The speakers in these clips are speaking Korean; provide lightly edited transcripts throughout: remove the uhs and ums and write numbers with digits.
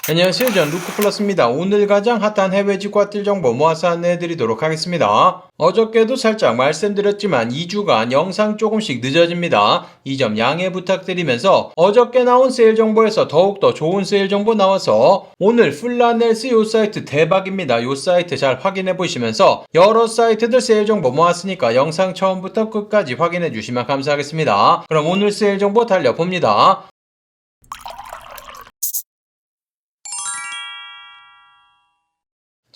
안녕하세요. 전 루크플러스입니다. 오늘 가장 핫한 해외 직구아틸 정보 모아서 안내해드리도록 하겠습니다. 어저께도 살짝 말씀드렸지만 2주간 영상 조금씩 늦어집니다. 이 점 양해 부탁드리면서 어저께 나온 세일 정보에서 더욱더 좋은 세일 정보 나와서 오늘 플라넬스 요 사이트 대박입니다. 요 사이트 잘 확인해 보시면서 여러 사이트들 세일 정보 모았으니까 영상 처음부터 끝까지 확인해 주시면 감사하겠습니다. 그럼 오늘 세일 정보 달려봅니다.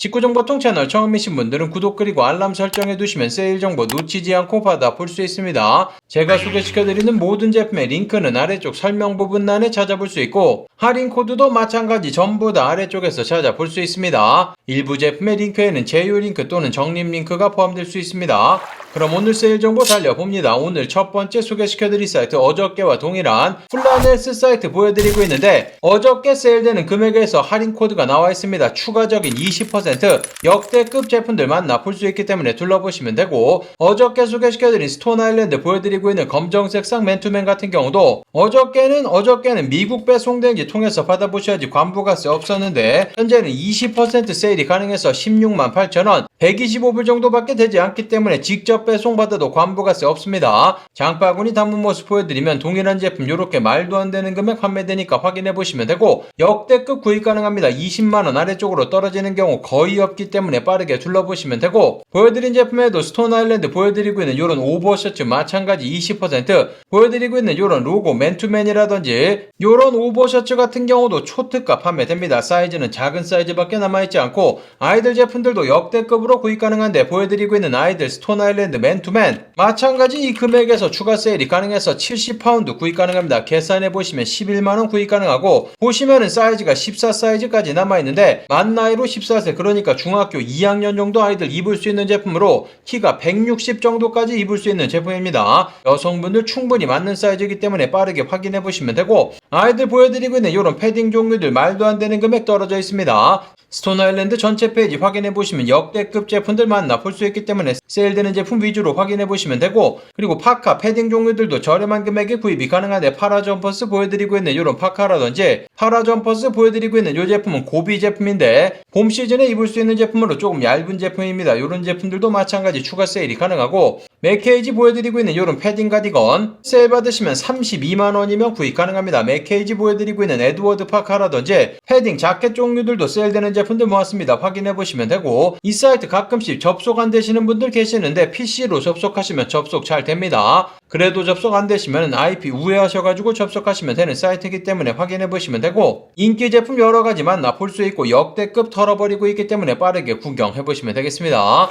직구정보통 채널 처음이신 분들은 구독 그리고 알람 설정해 두시면 세일 정보 놓치지 않고 받아볼 수 있습니다. 제가 소개시켜드리는 모든 제품의 링크는 아래쪽 설명 부분란에 찾아볼 수 있고 할인 코드도 마찬가지 전부 다 아래쪽에서 찾아볼 수 있습니다. 일부 제품의 링크에는 제휴 링크 또는 적립 링크가 포함될 수 있습니다. 그럼 오늘 세일 정보 달려봅니다. 오늘 첫 번째 소개시켜드릴 사이트 어저께와 동일한 플라넬스 사이트 보여드리고 있는데 어저께 세일되는 금액에서 할인 코드가 나와 있습니다. 추가적인 20% 역대급 제품들 만나볼 수 있기 때문에 둘러보시면 되고 어저께 소개시켜드린 스톤 아일랜드 보여드리고 있는 검정색 상 맨투맨 같은 경우도 어저께는 미국 배송대행지 통해서 받아보셔야지 관부가세 없었는데 현재는 20% 세일이 가능해서 168,000원 125불 정도밖에 되지 않기 때문에 직접 배송받아도 관부가세 없습니다. 장바구니 담은 모습 보여드리면 동일한 제품 요렇게 말도 안 되는 금액 판매되니까 확인해 보시면 되고 역대급 구입 가능합니다. 20만원 아래쪽으로 떨어지는 경우 거의 없기 때문에 빠르게 둘러보시면 되고 보여드린 제품에도 스톤 아일랜드 보여드리고 있는 요런 오버셔츠 마찬가지 20% 보여드리고 있는 요런 로고 맨투맨이라든지 요런 오버셔츠 같은 경우도 초특가 판매됩니다. 사이즈는 작은 사이즈밖에 남아있지 않고 아이들 제품들도 역대급으로 구입 가능한데 보여드리고 있는 아이들 스톤 아일랜드 맨투맨 마찬가지 이 금액에서 추가 세일이 가능해서 70파운드 구입 가능합니다. 계산해보시면 11만원 구입 가능하고 보시면은 사이즈가 14 사이즈까지 남아있는데 만 나이로 14세 그러니까 중학교 2학년 정도 아이들 입을 수 있는 제품으로 키가 160 정도까지 입을 수 있는 제품입니다. 여성분들 충분히 맞는 사이즈이기 때문에 빠르게 확인해보시면 되고 아이들 보여드리고 있는 이런 패딩 종류들 말도 안 되는 금액 떨어져 있습니다. 스톤 아일랜드 전체 페이지 확인해보시면 역대급 제품들 만나볼 수 있기 때문에 세일되는 제품 위주로 확인해보시면 되고 그리고 파카, 패딩 종류들도 저렴한 금액에 구입이 가능한데 파라점퍼스 보여드리고 있는 이런 파카라든지 파라점퍼스 보여드리고 있는 이 제품은 고비 제품인데 봄 시즌에 입을 수 있는 제품으로 조금 얇은 제품입니다. 이런 제품들도 마찬가지 추가 세일이 가능하고 맥케이지 보여드리고 있는 이런 패딩 가디건 세일 받으시면 32만원이면 구입 가능합니다. 맥케이지 보여드리고 있는 에드워드 파카라든지 패딩 자켓 종류들도 세일되는 제품들 모았습니다. 확인해보시면 되고 이 사이트 가끔씩 접속 안 되시는 분들 계시는데 PC로 접속하시면 접속 잘 됩니다. 그래도 접속 안 되시면 IP 우회하셔가지고 접속하시면 되는 사이트이기 때문에 확인해보시면 되고 인기 제품 여러가지 만나볼 수 있고 역대급 털어버리고 있기 때문에 빠르게 구경해보시면 되겠습니다.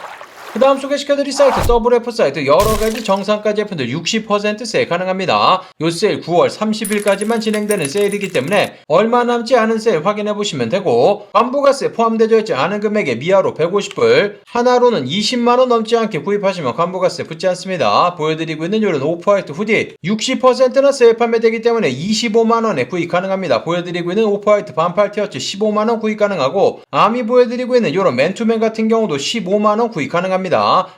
그 다음 소개시켜드릴 사이트 WF 사이트 여러가지 정상가 제품들 60% 세일 가능합니다. 요 세일 9월 30일까지만 진행되는 세일이기 때문에 얼마 남지 않은 세일 확인해보시면 되고 관부가세 포함되어 있지 않은 금액에 미아로 150불 하나로는 20만원 넘지 않게 구입하시면 관부가세 붙지 않습니다. 보여드리고 있는 요런 오프화이트 후디 60%나 세일 판매되기 때문에 25만원에 구입 가능합니다. 보여드리고 있는 오프화이트 반팔 티셔츠 15만원 구입 가능하고 아미 보여드리고 있는 요런 맨투맨 같은 경우도 15만원 구입 가능합니다.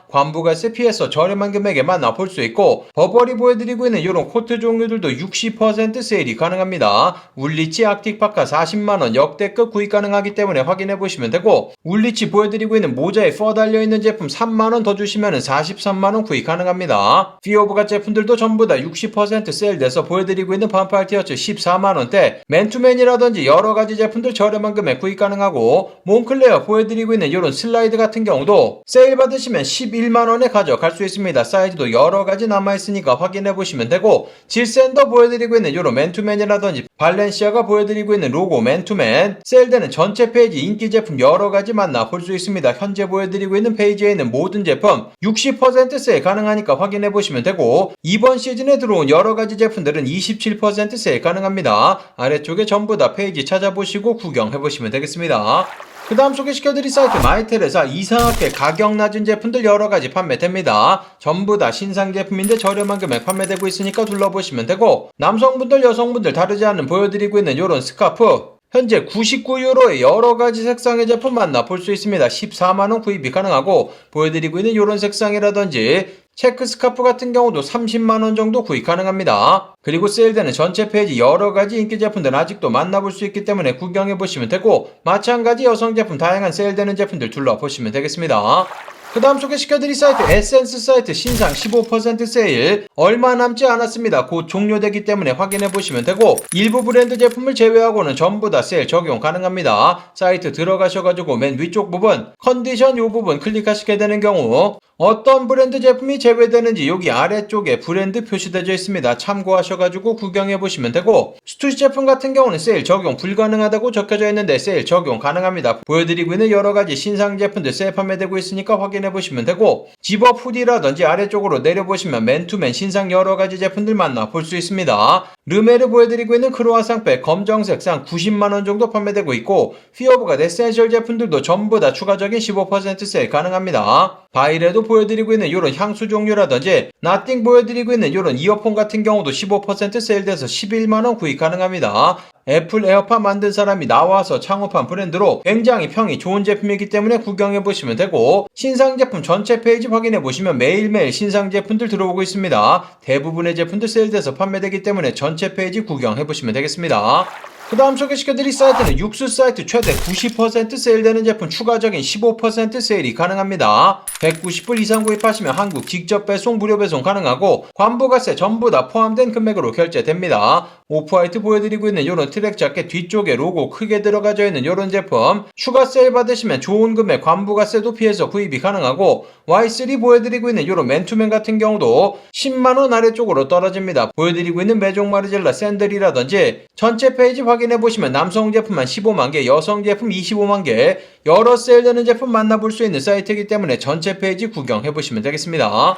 관부가세 피해서 저렴한 금액에 만나볼 수 있고 버버리 보여드리고 있는 이런 코트 종류들도 60% 세일이 가능합니다. 울리치 아틱파카 40만원 역대급 구입 가능하기 때문에 확인해보시면 되고 울리치 보여드리고 있는 모자에 퍼 달려있는 제품 3만원 더 주시면 43만원 구입 가능합니다. 피오브가 제품들도 전부 다 60% 세일돼서 보여드리고 있는 반팔 티셔츠 14만원대 맨투맨이라든지 여러가지 제품들 저렴한 금액 구입 가능하고 몽클레어 보여드리고 있는 이런 슬라이드 같은 경우도 세일 받으시면 11만원에 가져갈 수 있습니다. 사이즈도 여러가지 남아있으니까 확인해보시면 되고 질샌더 보여드리고 있는 요런 맨투맨이라든지 발렌시아가 보여드리고 있는 로고 맨투맨 세일되는 전체 페이지 인기 제품 여러가지 만나볼 수 있습니다. 현재 보여드리고 있는 페이지에 있는 모든 제품 60% 세일 가능하니까 확인해보시면 되고 이번 시즌에 들어온 여러가지 제품들은 27% 세일 가능합니다. 아래쪽에 전부 다 페이지 찾아보시고 구경해보시면 되겠습니다. 그 다음 소개시켜드릴 사이트 마이텔에서 이상하게 가격 낮은 제품들 여러가지 판매됩니다. 전부 다 신상 제품인데 저렴한 금액 판매되고 있으니까 둘러보시면 되고 남성분들 여성분들 다르지 않은 보여드리고 있는 요런 스카프 현재 99유로의 여러가지 색상의 제품 만나볼 수 있습니다. 14만원 구입이 가능하고 보여드리고 있는 이런 색상이라든지 체크 스카프 같은 경우도 30만원 정도 구입 가능합니다. 그리고 세일되는 전체 페이지 여러가지 인기 제품들 아직도 만나볼 수 있기 때문에 구경해보시면 되고 마찬가지 여성 제품 다양한 세일되는 제품들 둘러보시면 되겠습니다. 그 다음 소개시켜드릴 사이트 에센스 사이트 신상 15% 세일 얼마 남지 않았습니다. 곧 종료되기 때문에 확인해보시면 되고 일부 브랜드 제품을 제외하고는 전부 다 세일 적용 가능합니다. 사이트 들어가셔가지고 맨 위쪽 부분 컨디션 요 부분 클릭하시게 되는 경우 어떤 브랜드 제품이 제외되는지 여기 아래쪽에 브랜드 표시되어 있습니다. 참고하셔가지고 구경해보시면 되고 스투시 제품 같은 경우는 세일 적용 불가능하다고 적혀져 있는데 세일 적용 가능합니다. 보여드리고 있는 여러가지 신상 제품들 세일 판매되고 있으니까 확인해보시면 되고 집업 후디라든지 아래쪽으로 내려보시면 맨투맨 신상 여러가지 제품들 만나볼 수 있습니다. 르메르 보여드리고 있는 크로아상백 검정색상 90만원 정도 판매되고 있고 피어브가 에센셜 제품들도 전부 다 추가적인 15% 세일 가능합니다. 바이레도 보여드리고 있는 이런 향수 종류라든지 나띵 보여드리고 있는 이런 이어폰 같은 경우도 15% 세일돼서 11만원 구입 가능합니다. 애플 에어팟 만든 사람이 나와서 창업한 브랜드로 굉장히 평이 좋은 제품이기 때문에 구경해보시면 되고 신상 제품 전체 페이지 확인해보시면 매일매일 신상 제품들 들어오고 있습니다. 대부분의 제품들 세일돼서 판매되기 때문에 전체 페이지 구경해보시면 되겠습니다. 그 다음 소개시켜드릴 사이트는 육수 사이트 최대 90% 세일되는 제품 추가적인 15% 세일이 가능합니다. 190불 이상 구입하시면 한국 직접 배송 무료 배송 가능하고 관부가세 전부 다 포함된 금액으로 결제됩니다. 오프화이트 보여드리고 있는 이런 트랙 자켓 뒤쪽에 로고 크게 들어가져 있는 이런 제품 추가 세일 받으시면 좋은 금액 관부가세도 피해서 구입이 가능하고 Y3 보여드리고 있는 이런 맨투맨 같은 경우도 10만원 아래쪽으로 떨어집니다. 보여드리고 있는 메종 마르젤라 샌들이라든지 전체 페이지 확인해보시면 남성 제품만 15만개 여성 제품 25만개 여러 세일되는 제품 만나볼 수 있는 사이트이기 때문에 전체 페이지 구경해보시면 되겠습니다.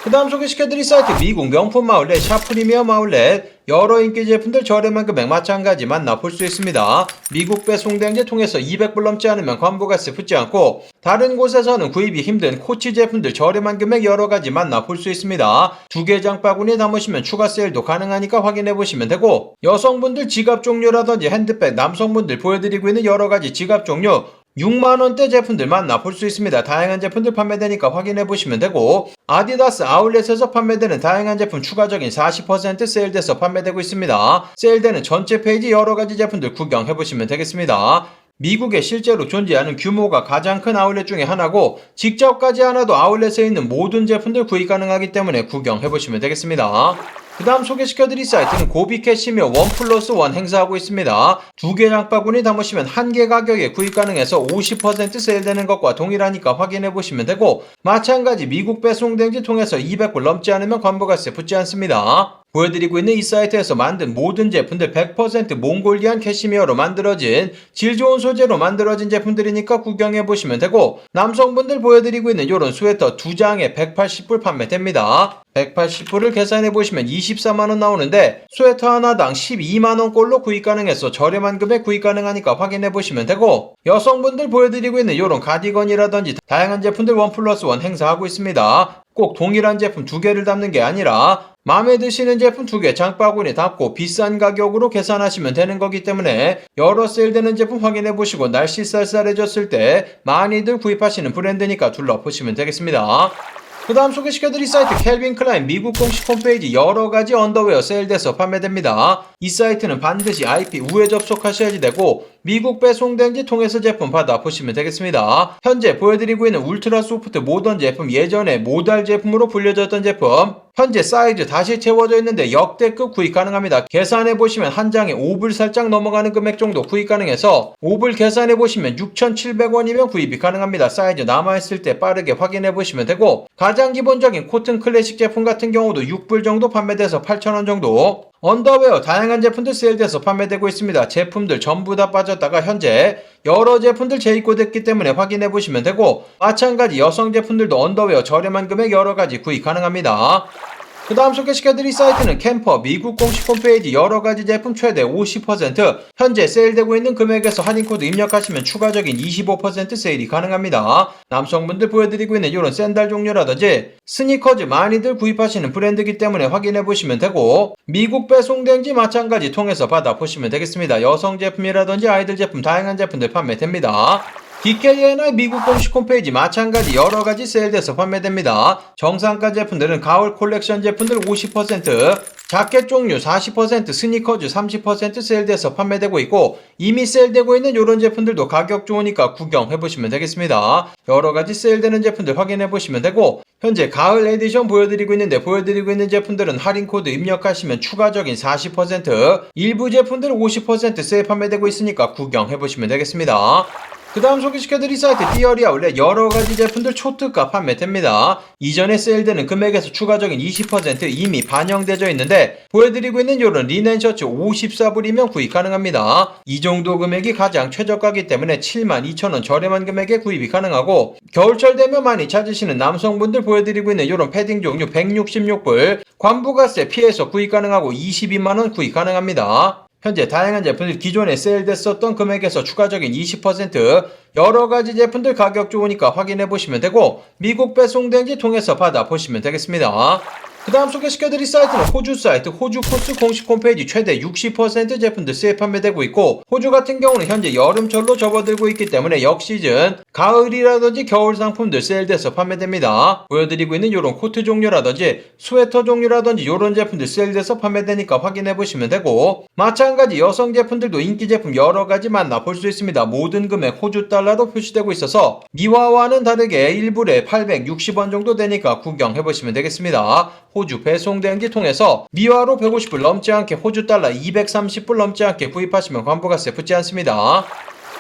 그 다음 소개시켜드릴 사이트 미국 명품 아울렛 샤프리미엄 아울렛 여러 인기 제품들 저렴한 금액 마찬가지 만나볼 수 있습니다. 미국 배송 대행제 통해서 200불 넘지 않으면 관부가세 붙지 않고 다른 곳에서는 구입이 힘든 코치 제품들 저렴한 금액 여러가지 만나볼 수 있습니다. 두 개 장바구니에 담으시면 추가 세일도 가능하니까 확인해보시면 되고 여성분들 지갑 종류라든지 핸드백 남성분들 보여드리고 있는 여러가지 지갑 종류 6만원대 제품들 만나볼 수 있습니다. 다양한 제품들 판매되니까 확인해보시면 되고 아디다스 아울렛에서 판매되는 다양한 제품 추가적인 40% 세일돼서 판매되고 있습니다. 세일되는 전체 페이지 여러가지 제품들 구경해보시면 되겠습니다. 미국에 실제로 존재하는 규모가 가장 큰 아울렛 중에 하나고 직접 가지 않아도 아울렛에 있는 모든 제품들 구입 가능하기 때문에 구경해보시면 되겠습니다. 그 다음 소개시켜드릴 사이트는 고비 캐시미어 1+1 행사하고 있습니다. 두 개 장바구니 담으시면 한 개 가격에 구입 가능해서 50% 세일되는 것과 동일하니까 확인해보시면 되고 마찬가지 미국 배송 대행지 통해서 200불 넘지 않으면 관부가세 붙지 않습니다. 보여드리고 있는 이 사이트에서 만든 모든 제품들 100% 몽골리안 캐시미어로 만들어진 질 좋은 소재로 만들어진 제품들이니까 구경해보시면 되고 남성분들 보여드리고 있는 이런 스웨터 두 장에 180불 판매됩니다. 180불을 계산해보시면 24만원 나오는데 스웨터 하나당 12만원꼴로 구입 가능해서 저렴한 금액 구입 가능하니까 확인해보시면 되고 여성분들 보여드리고 있는 이런 가디건이라든지 다양한 제품들 1+1 행사하고 있습니다. 꼭 동일한 제품 두 개를 담는 게 아니라 마음에 드시는 제품 두 개 장바구니 담고 비싼 가격으로 계산하시면 되는 거기 때문에 여러 세일되는 제품 확인해보시고 날씨 쌀쌀해졌을 때 많이들 구입하시는 브랜드니까 둘러보시면 되겠습니다. 그 다음 소개시켜드릴 사이트 캘빈 클라인 미국 공식 홈페이지 여러가지 언더웨어 세일돼서 판매됩니다. 이 사이트는 반드시 IP 우회 접속하셔야지 되고 미국 배송 대행지 통해서 제품 받아보시면 되겠습니다. 현재 보여드리고 있는 울트라 소프트 모던 제품 예전에 모달 제품으로 불려졌던 제품 현재 사이즈 다시 채워져 있는데 역대급 구입 가능합니다. 계산해보시면 한 장에 5불 살짝 넘어가는 금액 정도 구입 가능해서 5불 계산해보시면 6,700원이면 구입이 가능합니다. 사이즈 남아있을 때 빠르게 확인해보시면 되고 가장 기본적인 코튼 클래식 제품 같은 경우도 6불 정도 판매돼서 8,000원 정도 언더웨어 다양한 제품들 세일돼서 판매되고 있습니다. 제품들 전부 다 빠졌다가 현재 여러 제품들 재입고됐기 때문에 확인해보시면 되고 마찬가지 여성 제품들도 언더웨어 저렴한 금액 여러가지 구입 가능합니다. 그 다음 소개시켜드릴 사이트는 캠퍼 미국 공식 홈페이지 여러가지 제품 최대 50% 현재 세일되고 있는 금액에서 할인코드 입력하시면 추가적인 25% 세일이 가능합니다. 남성분들 보여드리고 있는 이런 샌들 종류라든지 스니커즈 많이들 구입하시는 브랜드이기 때문에 확인해보시면 되고 미국 배송된지 마찬가지 통해서 받아보시면 되겠습니다. 여성 제품이라든지 아이들 제품 다양한 제품들 판매됩니다. DKNI 미국 공식 홈페이지 마찬가지 여러가지 세일돼서 판매됩니다. 정상가 제품들은 가을 콜렉션 제품들 50%, 자켓 종류 40%, 스니커즈 30% 세일돼서 판매되고 있고 이미 세일되고 있는 이런 제품들도 가격 좋으니까 구경해보시면 되겠습니다. 여러가지 세일되는 제품들 확인해보시면 되고 현재 가을 에디션 보여드리고 있는데 보여드리고 있는 제품들은 할인코드 입력하시면 추가적인 40%, 일부 제품들 50% 세일 판매되고 있으니까 구경해보시면 되겠습니다. 그 다음 소개시켜드릴 사이트 띠어리 아울렛 여러가지 제품들 초특가 판매됩니다. 이전에 세일되는 금액에서 추가적인 20% 이미 반영되어 있는데 보여드리고 있는 요런 리넨 셔츠 54불이면 구입 가능합니다. 이 정도 금액이 가장 최저가이기 때문에 72,000원 저렴한 금액에 구입이 가능하고 겨울철 되면 많이 찾으시는 남성분들 보여드리고 있는 요런 패딩 종류 166불 관부가세 피해서 구입 가능하고 22만원 구입 가능합니다. 현재 다양한 제품들 기존에 세일됐었던 금액에서 추가적인 20% 여러가지 제품들 가격 좋으니까 확인해보시면 되고 미국 배송된지 통해서 받아보시면 되겠습니다. 그 다음 소개시켜드릴 사이트는 호주 사이트 호주코스 공식 홈페이지 최대 60% 제품들 세일 판매되고 있고 호주 같은 경우는 현재 여름철로 접어들고 있기 때문에 역시즌 가을이라든지 겨울 상품들 세일돼서 판매됩니다. 보여드리고 있는 이런 코트 종류라든지 스웨터 종류라든지 이런 제품들 세일돼서 판매되니까 확인해보시면 되고 마찬가지 여성 제품들도 인기 제품 여러가지 만나볼 수 있습니다. 모든 금액 호주 달러로 표시되고 있어서 미화와는 다르게 1불에 860원 정도 되니까 구경해보시면 되겠습니다. 호주 배송대행지 통해서 미화로 150불 넘지 않게 호주 달러 230불 넘지 않게 구입하시면 관부가세 붙지 않습니다.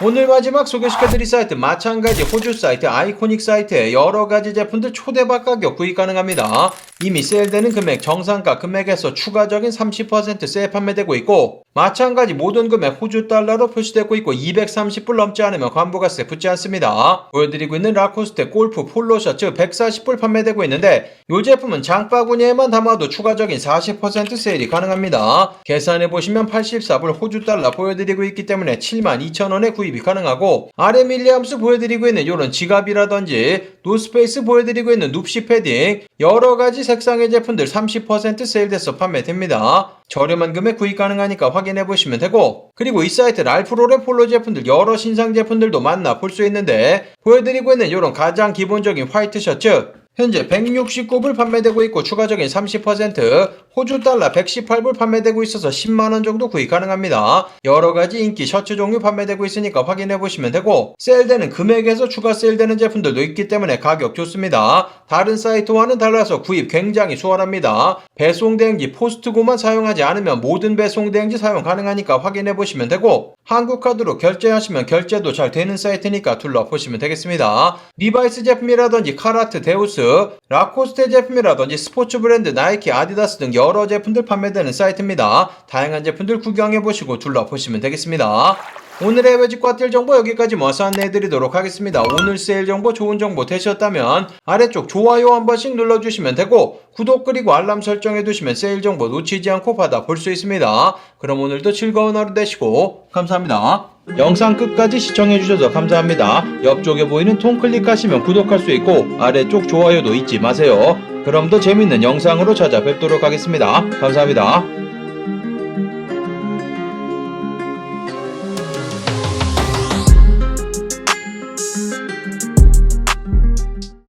오늘 마지막 소개시켜드릴 사이트 마찬가지 호주 사이트 아이코닉 사이트에 여러가지 제품들 초대박 가격 구입 가능합니다. 이미 세일되는 금액 정상가 금액에서 추가적인 30% 세일 판매되고 있고 마찬가지 모든 금액 호주 달러로 표시되고 있고 230불 넘지 않으면 관부가세 붙지 않습니다. 보여드리고 있는 라코스테 골프 폴로 셔츠 140불 판매되고 있는데 이 제품은 장바구니에만 담아도 추가적인 40% 세일이 가능합니다. 계산해보시면 84불 호주 달러 보여드리고 있기 때문에 72,000원에 구입이 가능하고 RM 윌리엄스 보여드리고 있는 이런 지갑이라든지 노스페이스 보여드리고 있는 눕시 패딩 여러가지 색상의 제품들 30% 세일돼서 판매됩니다. 저렴한 금액 구입 가능하니까 확인해보시면 되고 그리고 이 사이트 랄프로레 폴로 제품들 여러 신상 제품들도 만나볼 수 있는데 보여드리고 있는 이런 가장 기본적인 화이트 셔츠 현재 169불 판매되고 있고 추가적인 30% 호주 달러 118불 판매되고 있어서 10만원 정도 구입 가능합니다. 여러가지 인기 셔츠 종류 판매되고 있으니까 확인해보시면 되고 세일되는 금액에서 추가 세일되는 제품들도 있기 때문에 가격 좋습니다. 다른 사이트와는 달라서 구입 굉장히 수월합니다. 배송대행지 포스트고만 사용하지 않으면 모든 배송대행지 사용 가능하니까 확인해보시면 되고 한국카드로 결제하시면 결제도 잘 되는 사이트니까 둘러보시면 되겠습니다. 리바이스 제품이라든지 카라트, 데우스, 라코스테 제품이라든지 스포츠 브랜드 나이키, 아디다스 등 여러 제품들 판매되는 사이트입니다. 다양한 제품들 구경해보시고 둘러보시면 되겠습니다. 오늘의 외직과 뛸 정보 여기까지 모아서 안내해드리도록 하겠습니다. 오늘 세일 정보 좋은 정보 되셨다면 아래쪽 좋아요 한 번씩 눌러주시면 되고 구독 그리고 알람 설정해두시면 세일 정보 놓치지 않고 받아볼 수 있습니다. 그럼 오늘도 즐거운 하루 되시고 감사합니다. 영상 끝까지 시청해주셔서 감사합니다. 옆쪽에 보이는 통 클릭하시면 구독할 수 있고 아래쪽 좋아요도 잊지 마세요. 그럼 더 재밌는 영상으로 찾아뵙도록 하겠습니다. 감사합니다.